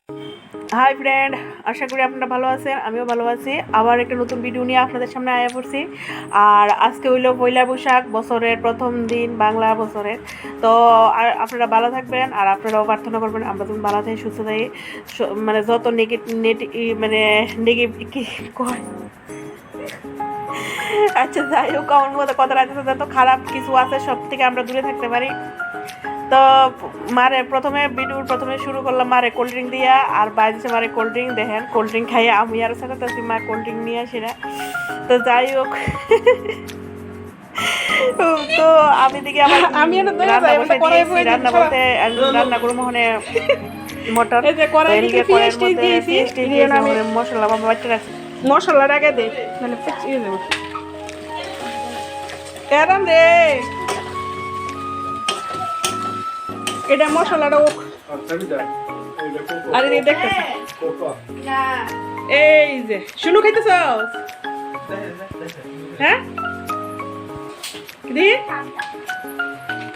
Hi friend, আশা করি আপনারা ভালো আছেন। আমিও ভালো আছি। আবার একটা নতুন ভিডিও নিয়ে আপনাদের সামনে আয়া পড়ছি। আর আজকে হইল পয়লা বৈশাখ, বছরের প্রথম দিন, বাংলা বছরের। তো আপনারা ভালো থাকবেন, আর আপনারাও প্রার্থনা করবেন আমরা তুমি ভালো থাকি, সুস্থ থাকি, মানে যত নেগেটিভ কি কয়, আচ্ছা যাই হোক, আমার মতো কথা আছে, যত খারাপ কিছু আছে সব থেকে আমরা দূরে থাকতে পারি। তো মারে প্রথমে শুরু করলাম মারে কোল্ড ড্রিঙ্ক দিয়া, আর বাইরে মারে কোল্ড ড্রিঙ্ক, দেখেন কোল্ড ড্রিঙ্ক খাইয়ে আমি আর সাথে তো মা কোল্ড ড্রিঙ্ক নিয়ে আসি না। তো যাই হোক, তো আমি দেখি আমার রান্না বসে দিয়েছি। রান্না বলতে রান্না করবো মনে মটর, মশলা বাচ্চা রাখছি, মশলার আগে দে মানে পিছিয়ে দেবো এরাম রে এটা মশলাটা আরে দেখতেছ এই যে শুনু খাইতেছ হ্যাঁ কি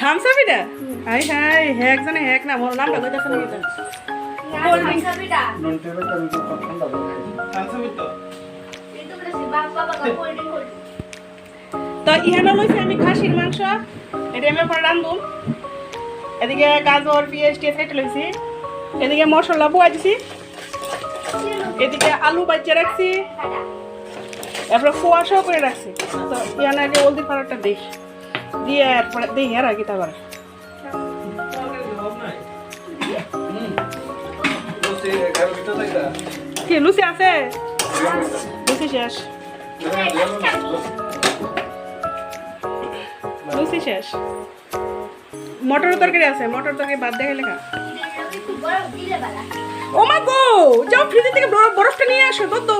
থামস আপ এটা হাই হাই হ্যাক জানে হ্যাক না মোর নামটা কইতাছ না এটা কোল্ড ড্রিঙ্ক সাবিটা নন টেবিল টা তো ঠান্ডা হবে থামস আপ তো কিন্তু বলে বাবা কোল্ড ড্রিঙ্ক তো ইহানো লইছে আমি খাসির মাংস এটা আমি পরে রান্ধুম। এদিকে গাজর পেঁয়াজ কেটে লইছি, এদিকে মশলা বুয়া দিছি, এদিকে আলু বাচ্চা রাখছি, এরপরে কুয়াশাও করে রাখছি। তো ইয়ানা আগে হলদি পাউডারটা দিই দিয়ে এরপরে দিই আর কি তারপরে কি লুচি আছে লুচি শেষ লুচি শেষ মটর তরকারি আছে, মটর তরকারি বাদ দেখে লেখা। ও মা গো, যাও ফ্রিজ থেকে বরফটা নিয়ে আসো, তো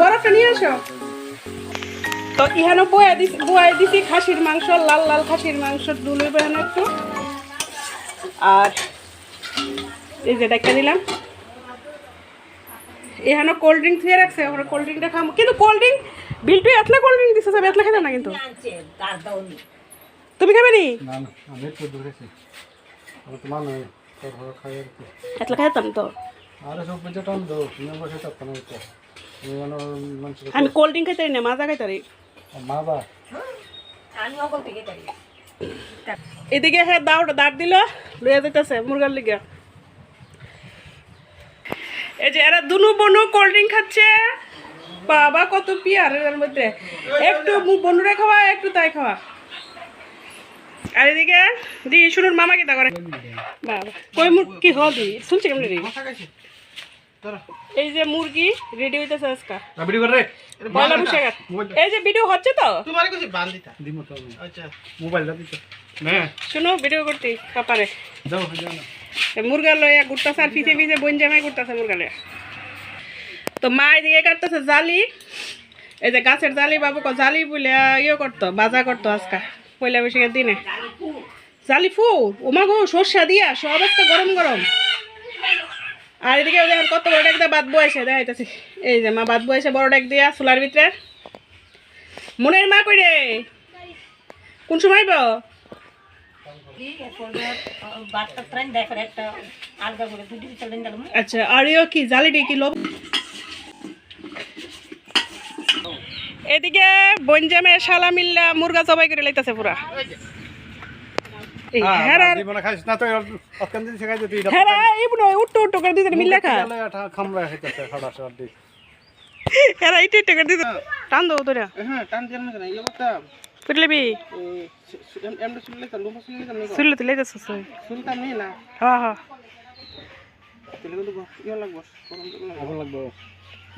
বরফটা নিয়ে আসো। তো ইহানো বয়ে দিছি খাসির মাংস, লাল লাল খাসির মাংস দুলে বেহানো একটু, আর এই যে দেখা দিলাম। এখানে কোল্ড ড্রিঙ্ক দিয়ে রাখছে, আমরা কোল্ড ড্রিঙ্কটা খাবো, কিন্তু কোল্ড ড্রিঙ্ক বিলটু এতলা কোল্ড ড্রিঙ্ক দিছে, সব এতলা খেতাম না। কিন্তু তুমি খাবে নি? এতলা খাইতাম তো আমি কোল্ড ড্রিঙ্ক খাইতারি না, মাজা খাইতারি। এদিকে হ্যাঁ দাঁড় দিল লইয়া যেতেছে মুরগার লিগা। এই যে এরা দুনু বনু কোল্ড ড্রিঙ্ক খাচ্ছে, বাবা কত পিয়ার এর মধ্যে, একটু বনুরে খাওয়া একটু তাই খাওয়া। আর এদিকে দি শুনুন মামা কি তা করে, বাবা কই কি হবি শুনছি কেমন রে। এই যে মুরগি রেডি হইতেছে আজকা ভিডিও করে পয়লা বৈশাখ। এই যে ভিডিও হচ্ছে তো তোমারে কইছি বাল দিতা দিমু তো। আচ্ছা মোবাইলটা দিতে না শুনো ভিডিও করতে কাপারে যাও যাও না। মুরগা লয়া গুটতাছে আর পিছে পিছে বইন জামাই গুটতাছে মুরগা লয়া। তো মা এদিকে কাটতেছে জালি, এই যে গাছের জালি, বাবু জালি বলে ইয়ে করতো, বাজা করতো আজকা পয়লা বৈশাখের দিনে। জালি ফু ওমা গো সর্ষা দিয়া সব আজকে গরম গরম। আর এদিকে দেখেন কত বড় ডেক দিয়ে বাদ বয়েছে দেখাইতেছি। এই যে মা বাদ বয়েছে বড় ডেক দিয়া চুলার ভিতরে। মনের মা কই রে, কোন সময় বা আচ্ছা আর কি জালি ডে কি লোক। এদিকে বনজামে শালা মিল্লা মুরগা জবাই করে লাইতাছে পুরা।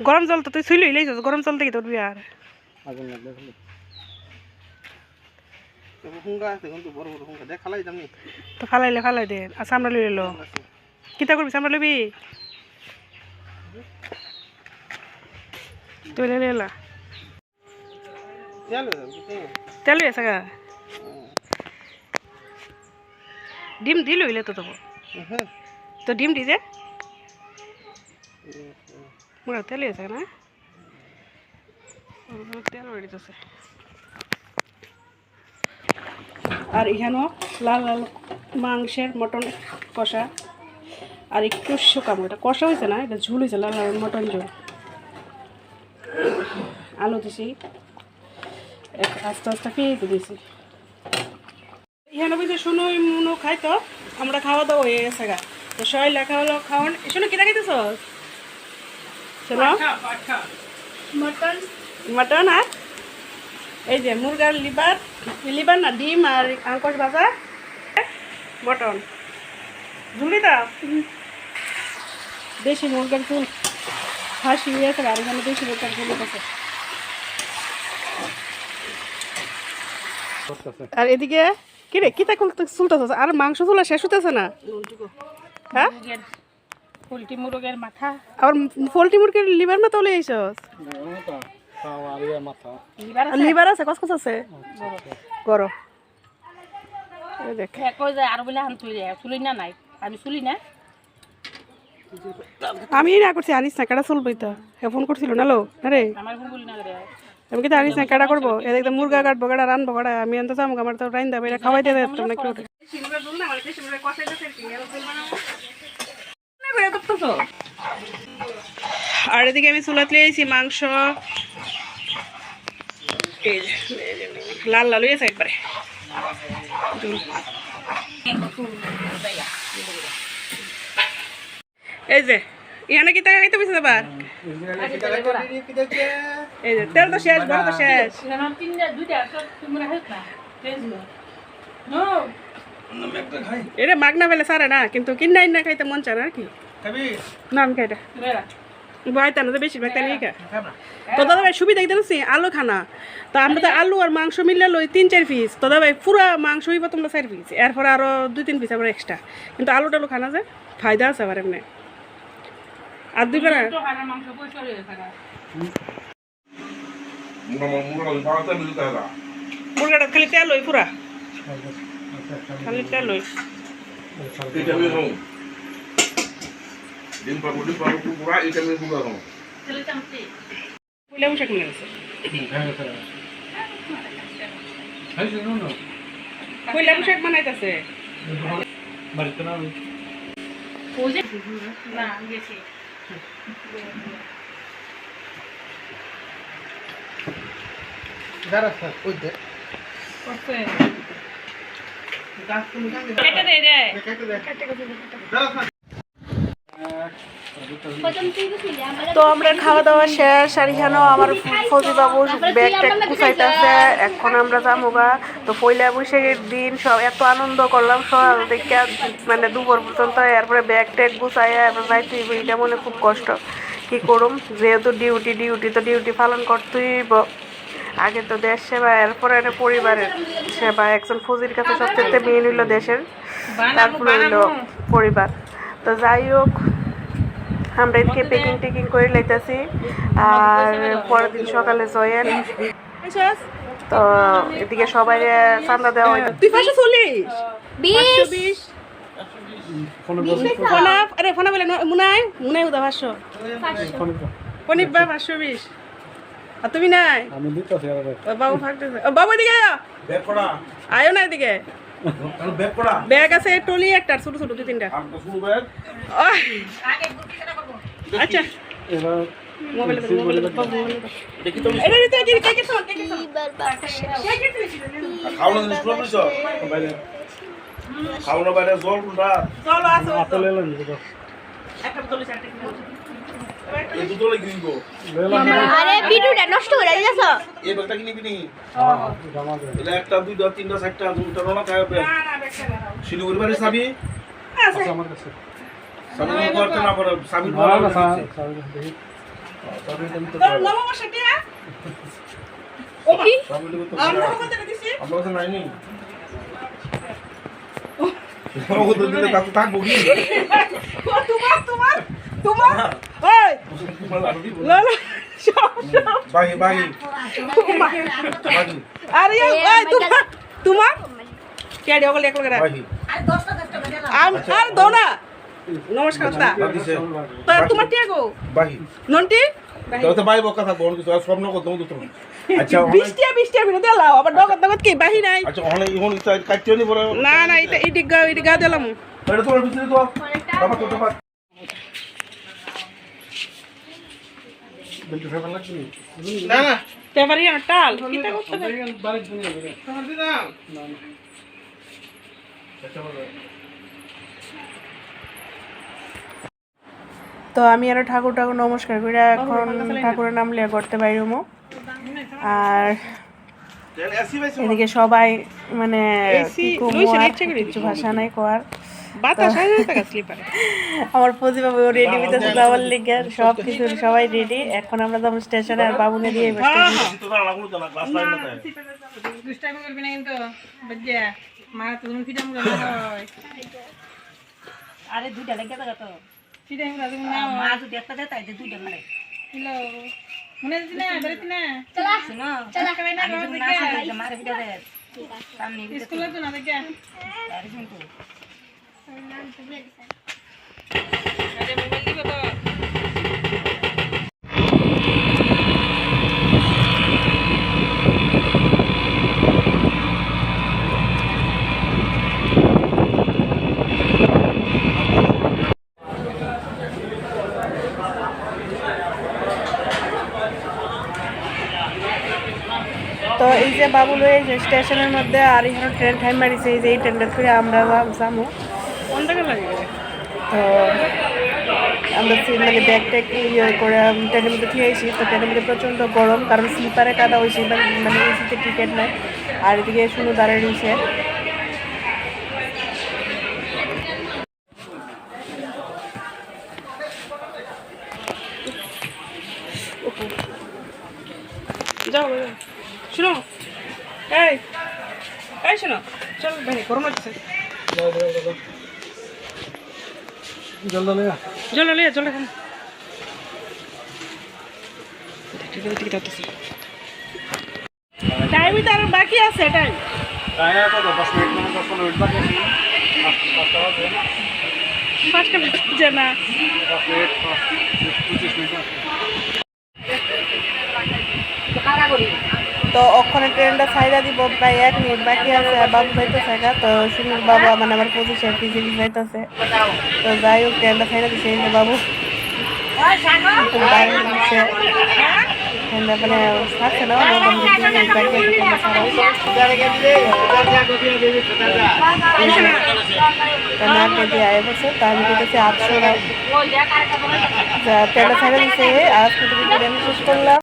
গরম জল তো তুই শুইলই লাইছিস, গরম জল থেকে তোর বিয়ার আগুন লাগবে। তো ফালাই দে আর সামনে লই লো কিতা করবি, সামনে লইবি তুই লেলা তেল আছে গা ডিম দিল হইলে তো তবু তো ডিম দি যে মোরা তেল আছে না তেল বেরিতেছে। আর এখানেও লাল লাল মাংসের মটন কষা আর একটু শুকাবো, এটা কষা হয়েছে না, এটা ঝুল হয়েছে, লাল লাল মটন ঝোল। আলু দিছি, আস্তে আস্তে পেঁয়াজ দিয়েছি। এখানে বুঝতে শোনো মনো খাই তো আমরা খাওয়া দাওয়া হয়ে গেছে গা, তো সবাই লেখা হলো খাওয়ান। শোনো কিনা খাইতেছ? শোনো মটন মটন আর এই যে মুরগার লিভার, লিভার না ডিম আর আঙ্কশ ভাজা, মটন ঝুলি দাও। দেশি মুরগার ঝুল হাসি হয়ে গেছে, আর এখানে দেশি মুরগার ঝুল আছে। আর এদিকে কি রে কিতা চুলতেছে, আর মাংস চুলা শেষ হতেছে না। হ্যাঁ পোলট্রি মুরগের মাথা, আবার পোলট্রি মুরগির লিভার মাথা হলে এইসব লিভার আছে, কসকস আছে করো দেখ। আর বলে আন চুলি না নাই, আমি চুলি না। আমি না করছি, আনিস না কাটা চলবই তো। ফোন করছিল না লো আরে আমার ফোন বলি না রে, আমি কিন্তু আনিস না কাটা করবো, একদম মুরগা কাটবো, কাটা রানবো, কাটা আমি আনতে চাবো, আমার তো রাইন দেবো, এটা খাওয়াই দিয়ে দেবো না কেউ। আর এদিকে আমি চুলাত লিয়েছি মাংস, লাল লাল হয়েছে একবারে। এই যে এখানে কি টাকা খাইতে পেয়েছে আবার, এই যে তেল তো শেষ, বড় তো শেষ। এটা মাগনা ফেলে সারে না, কিন্তু কিনা ইন্না খাইতে মন চায় না আর কি। না আমি খাইটা বাইতে না, বেশিরভাগ তাই নিয়ে খায়। তো দাদা ভাই সুবিধা দেখছি আলু খানা, তো আমরা তো আলু আর মাংস মিললে লই 3-4 পিস, তো দাদা ভাই পুরা মাংস হইব তোমরা 4 পিস, এরপরে আরো 2-3 পিস আবার এক্সট্রা, কিন্তু আলু টালু খানা যায় ফায়দা আছে আবার এমনি। আর দুই বেলা মুরগাটা খালি তেল হই, পুরা খালি তেল হই। পয়লা বৈশাখ মনে গেছে, পয়লা বৈশাখ মানাইতেছে। তো আমরা খাওয়া দাওয়া শেষ, আর এখানেও আমার ফজি বাবু ব্যাগ ট্যাগ গুছাইতেছে, এখন আমরা যামোগা। তো পয়লা বৈশাখের দিন সব এত আনন্দ করলাম সকাল থেকে মানে দুপুর পর্যন্ত, এরপরে ব্যাগ ট্যাগ গুছাইয়া এবার যাইতে হইব, এটা মনে খুব কষ্ট। কি করুম, যেহেতু ডিউটি তো ডিউটি পালন করতেই হইব। আগে তো দেশ সেবা, এরপরে পরিবারের সেবা। একজন ফজির কাছে সবচেয়ে মেন হইল দেশের, তারপরে হইল পরিবার। তো যাই হোক, আমরা এদিকে পেকিং টেকিং করে লাইতেছি, আর পরের দিন সকালে জয়েন। তো এদিকে সবাই চান্দা দেওয়া হয়। তুই 540 ফোনা, আরে ফোনা বলে মুনাই উদা 500 ফনিক বা 520। আর তুমি নাই? আমি দিতেছি আর বাবু ফাকতেছে। ও বাবু এদিকে আয়, ব্যাগ করা আয়ো না এদিকে। ব্যাগ করা ব্যাগ আছে টলি একটা ছোট ছোট 2-3টা। আর তো ফুল ব্যাগ আগে গুটি কেটে করব। আচ্ছা এবার মোবাইলে দেখি তো এটা নিতে কি কে কে খাওয়া না স্কুল কইছো মোবাইলে খাওয়া না বাইরে জল কোনটা জল আছে আসলে লই নিছো একটা বোতলে চারটে কিলো এই বোতলে কিনবো আরে ভিডিওটা নষ্ট করে দিছস এই ব্যাগটা কিনবি নি হ্যাঁ জমা দে এটা একটা 2টা 3টা 4টা 2টা না খায় না ব্যাগটা না শিলিগুড়ি বাড়ি চাবি আছে আমার কাছে সাবি করতে না পারে সাবি বলা না সাবি দেখি সাবি তো নাম বসে দিয়া ও কি সাবি তো আমরা কত দিছি আমরা তো নাই নি ও কত দিতে কাকু থাকবো কি তোমার ওই লা লা বাই বাই আরে ওই তোমার কে দিও বলে একলা করে আর 10টা আর দো না নমস্কার তা দিছে তো তোমার টিয়া গো বাহি নন্টি তো বাই বকা থাকবো অনেক কিছু স্বপ্ন করতে হতো তুমি আচ্ছা বৃষ্টি ভিতরে দিলাও আবার নগদ কি বাহি নাই আচ্ছা ওখানে ইহন কাটতেও নি বড় না না এটা ইডিগা দিলাম এটা তোমার ভিতরে তো বাবা তো তোমার না না পেপারি টাল কিটা করতে তোমার দিদাম তো আমি আরো ঠাকুর নমস্কার করে এখন ঠাকুরের নাম লিয়া করতে বাইরমো। আর এদিকে সবাই মানে কি কমু আর কিছু ভাষা নাই কোয়ার। বাতাস হয় না টাকা স্লিপার আমার প্রতিভাবে রেডি হইতেছে যাওয়ার লিগে সব কিছু সবাই রেডি। এখন আমরা যাবো স্টেশনে আর বাবুনে দিয়ে বসে তো না লাগলো তো না ক্লাস লাইন না তাই দুষ্টামি করবি না কিন্তু বাজ্যা মা তুমি ফিটাম গেল হয় আরে দুইটা লেগে গেল তো ফিটাম গেল তুমি না মা যদি একটা দেয় তাই দুইটা মানে হ্যালো মনে আছে না বেরোতি না শুনো চলা কই না আমি যদি না আসে মারে ফিটা দেয় সামনে স্কুলে তো না দেখে আরে কিন্তু আরে মোবাইল দিবে তো তো এই যে বাবুল যে স্টেশনের মধ্যে আর এখানে ট্রেন টাইম মারিছে এই যে এই ট্রেনটা করে আমরা যাবো। কোন টাকা লাগে তো আমরা মানে ব্যাগ ট্যাগ ইয়ে করে ট্রেনের মধ্যে ঠিক আইসি। তো ট্রেনের মধ্যে প্রচণ্ড গরম কারণ স্লিপারে কাটা হয়েছে মানে এসিতে টিকিট নাই। আর এদিকে শুধু দাঁড়িয়ে রয়েছে। যাও শুনো এই শোনো চল ভাই গরম লাগছে জল খান টাইম তো আর বাকি আছে টাইম কায়া তো 10 মিনিট মানে 10 মিনিট বাকি আছে 5টা বাজে না 10 মিনিট 25 মিনিট তো ওখানে ট্রেনটা ছাইড়া দিব প্রায় 1 মিনিট বাকি আছে। বাবু যাইতেছে গা। তো সুনীল বাবা মানে আমার পজিশন পিছিয়ে যাইতেছে। তো যাই হোক ট্রেনটা ছাইড়া দিছে এই যে বাবু বাইরে দিচ্ছে ট্রেনটা মানে ছাড়ছে না বাকি আছে ট্রেনটা ছাড়া না দিয়ে আয় বসে তা আমি দিতেছি 800 ট্রেনটা ছাইড়া দিচ্ছে। আজকে তুমি ট্রেন শেষ করলাম।